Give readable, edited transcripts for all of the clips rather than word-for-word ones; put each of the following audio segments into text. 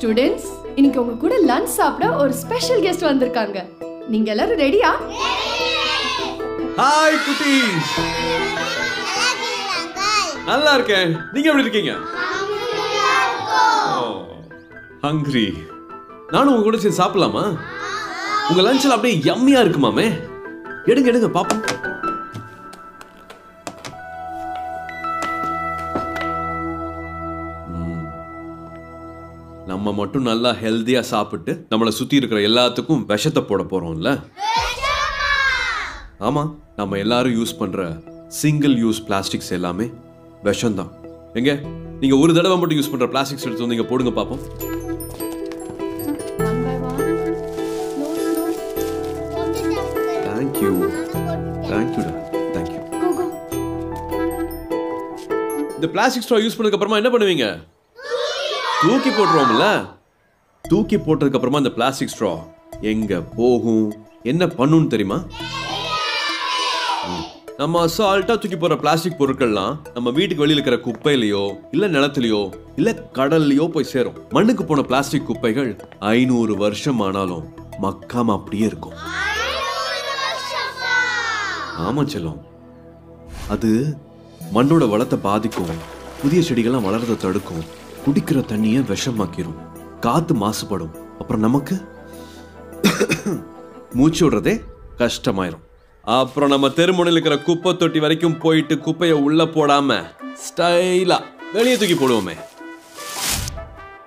Students, இன்னைக்கு உங்க கூட லஞ்ச் சாப்பிட ஒரு ஸ்பெஷல் கெஸ்ட் வந்திருக்காங்க. நீங்க எல்லாரும் ரெடியா? ஹாய் குட்டீஸ். நல்லா இருக்கேன். நீங்க எப்படி இருக்கீங்க? ஹங்கிரி. நானும் உங்க கூட சேர்ந்து சாப்பிடலாமா? உங்க லஞ்ச்ல அப்படியே யம்மியா இருக்குமாமே. எடுங்க எடுங்க பாப்போம். நம்ம மட்டும் நல்லா ஹெல்தியா சாப்பிட்டு நம்மளை சுத்தி இருக்கிற எல்லாத்துக்கும் விஷத்தை போட போறோம்ல. ஆமா, நம்ம எல்லாரும் யூஸ் பண்ற சிங்கிள் யூஸ் பிளாஸ்டிக்ஸ் எல்லாமே விஷம்தான். எங்க நீங்க ஒரு தடவை மட்டும் யூஸ் பண்ற பிளாஸ்டிக்ஸ் எடுத்து வந்து நீங்க போடுங்க பாப்போம். தேங்க்யூ தேங்க்யூடா தேங்க்யூ. இந்த பிளாஸ்டிக் ஸ்ட்ரா யூஸ் பண்ணதுக்கு அப்புறமா என்ன பண்ணுவீங்க? தூக்கி போட்டுருவோம்ல. தூக்கி போட்டதுக்கு அப்புறமா இந்த பிளாஸ்டிக் ஸ்ட்ரா எங்க போகும், என்ன பண்ணுன்னு தெரியுமா? நம்ம அசால்ட்டா தூக்கி போற பிளாஸ்டிக் பொருட்கள்லாம் நம்ம வீட்டுக்கு வெளியில இருக்கிற குப்பையிலயோ இல்ல நிலத்திலயோ இல்ல கடல்லயோ போய் சேரும். மண்ணுக்கு போன பிளாஸ்டிக் குப்பைகள் 500 வருஷம் ஆனாலும் மக்காம அப்படியே இருக்கும். ஆமா செல்லம், அது மண்ணோட வளத்தை பாதிக்கும், புதிய செடிகள்லாம் வளர்றதை தடுக்கும், குடிக்கிற தண்ணியை விஷமாக்கிரும், காத்து மாசுபடும், அப்புறம் நமக்கு மூச்சு விடுறதே கஷ்டமாயிரும். அப்புறம் நம்ம தெருமுனையில் இருக்கிற குப்பை தொட்டி வரைக்கும் போயிட்டு குப்பையை உள்ள போடாம ஸ்டைலா வெளியே தூக்கி போடுவோமே.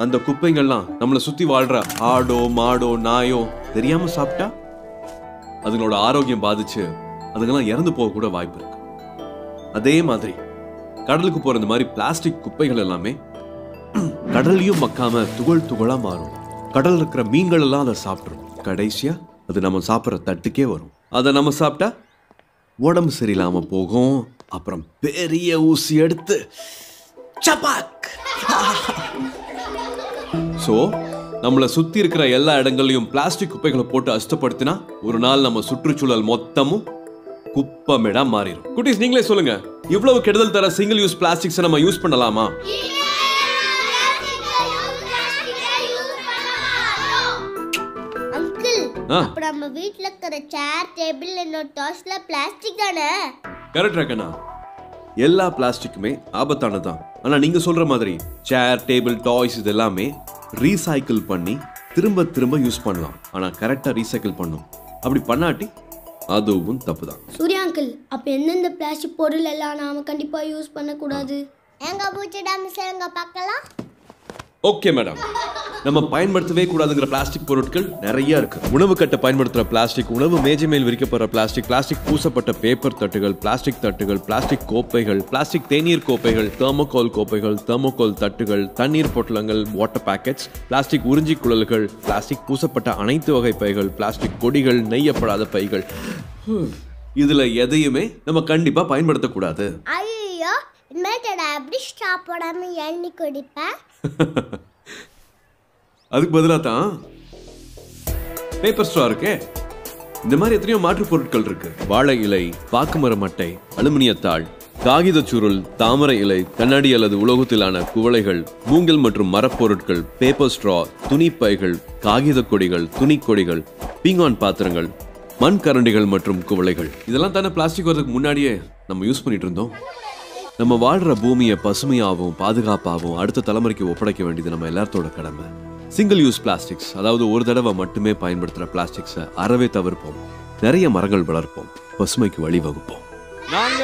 அந்த குப்பைகள்லாம் நம்மளை சுத்தி வாழ்ற ஆடோ மாடோ நாயோ தெரியாம சாப்பிட்டா அதுங்களோட ஆரோக்கியம் பாதிச்சு அதுங்கெல்லாம் இறந்து போக கூட வாய்ப்பு இருக்கு. அதே மாதிரி கடலுக்கு போற இந்த மாதிரி பிளாஸ்டிக் குப்பைகள் எல்லாமே கடல்லையும் மக்காம துகள் துகளா மாறும். கடல் இருக்கிற மீன்கள் எல்லாம் அதை சாப்பிட்ரும். கடைசியா அது நம்ம சாப்பிட்ற தட்டுக்கே வரும். அதை நம்ம சாப்பிட்டா உடம்பு சரியில்லாம போகும். அப்புறம் பெரிய ஊசி எடுத்து சபாக். சோ நம்மளை சுத்தி இருக்கிற எல்லா இடங்களையும் பிளாஸ்டிக் குப்பைகளை போட்டு அசுத்தப்படுத்தினா ஒரு நாள் நம்ம சுற்றுச்சூழல் மொத்தமும் குப்பமேடா மாறிடும். குட்டீஸ், நீங்களே சொல்லுங்க, இவ்வளவு கெடுதல் தர சிங்கிள் யூஸ் பிளாஸ்டிக்ஸ் நம்ம யூஸ் பண்ணலாமா? அப்ப நம்ம வீட்ல இருக்கிற சேர், டேபிள் என்ன டாஸ்ல பிளாஸ்டிக் தானே? கரெக்ட் ரக்கனா. எல்லா பிளாஸ்டிக்குமே ஆபத்தானதான். ஆனா நீங்க சொல்ற மாதிரி சேர், டேபிள், டாய்ஸ் இது எல்லாமே ரீசைக்கிள் பண்ணி திரும்ப திரும்ப யூஸ் பண்ணலாம். ஆனா கரெக்டா ரீசைக்கிள் பண்ணும். அப்படி பண்ணாட்டி அதுவும் தப்புதான். சூர்யா அங்கிள், அப்ப எந்தெந்த பிளாஸ்டிக் பொருள் எல்லாம் நாம கண்டிப்பா யூஸ் பண்ண கூடாது? எங்க பூச்சிடாம சேருங்க பார்க்கலாம். ஓகே மேடம், நம்ம பயன்படுத்தவே கூடாதுங்கிற பிளாஸ்டிக் பொருட்கள் நிறைய இருக்கு. உணவு கட்ட பயன்படுத்துற பிளாஸ்டிக், உணவு மேஜை மேல் விரிக்கப்படுற பிளாஸ்டிக், பிளாஸ்டிக் பூசப்பட்ட பேப்பர் தட்டுகள், பிளாஸ்டிக் தட்டுகள், பிளாஸ்டிக் கோப்பைகள், பிளாஸ்டிக் தேநீர் கோப்பைகள், தெர்மோகோல் கோப்பைகள், தெர்மோகோல் தட்டுகள், தண்ணீர் பொட்டலங்கள், வாட்டர் பேக்கெட்ஸ், பிளாஸ்டிக் உறிஞ்சி குழல்கள், பிளாஸ்டிக் பூசப்பட்ட அனைத்து வகை பைகள், பிளாஸ்டிக் கொடிகள், நெய்யப்படாத பைகள், இதுல எதையுமே நம்ம கண்டிப்பா பயன்படுத்தக்கூடாது. ஐயோ, இனிமேட்டடா எப்படி ஸ்டாப் போடாம எண்ணி குடிப்பேன். அதுக்கு பதிலா தான் பேப்பர் ஸ்ட்ரா இருக்கே. இந்த மாதிரி எத்தனையோ மாற்று பொருட்கள் இருக்கு. வாழை இலை, பாக்குமர மட்டை, அலுமினியத்தாள், காகித சுருள், தாமரை இலை, கண்ணாடி அல்லது உலோகத்திலான குவளைகள், மூங்கில் மற்றும் மரப்பொருட்கள், பேப்பர் ஸ்ட்ரா, துணி பைகள், காகித கொடிகள், துணி கொடிகள், பீங்கான் பாத்திரங்கள், மண் கரண்டிகள் மற்றும் குவளைகள். இதெல்லாம் தானே பிளாஸ்டிக் வரதுக்கு முன்னாடியே நம்ம யூஸ் பண்ணிட்டு இருந்தோம். நம்ம வாழ்ற பூமியை பசுமையாகவும் பாதுகாப்பாகவும் அடுத்த தலைமுறைக்கு ஒப்படைக்க வேண்டியது நம்ம எல்லாத்தோட கடமை. சிங்கிள் யூஸ் பிளாஸ்டிக்ஸ், அதாவது ஒரு தடவை மட்டுமே பயன்படுத்துற பிளாஸ்டிக்ஸை அறவே தவிர்ப்போம். நிறைய மரங்கள் வளர்ப்போம், பசுமைக்கு வழிவகுப்போம். நாங்க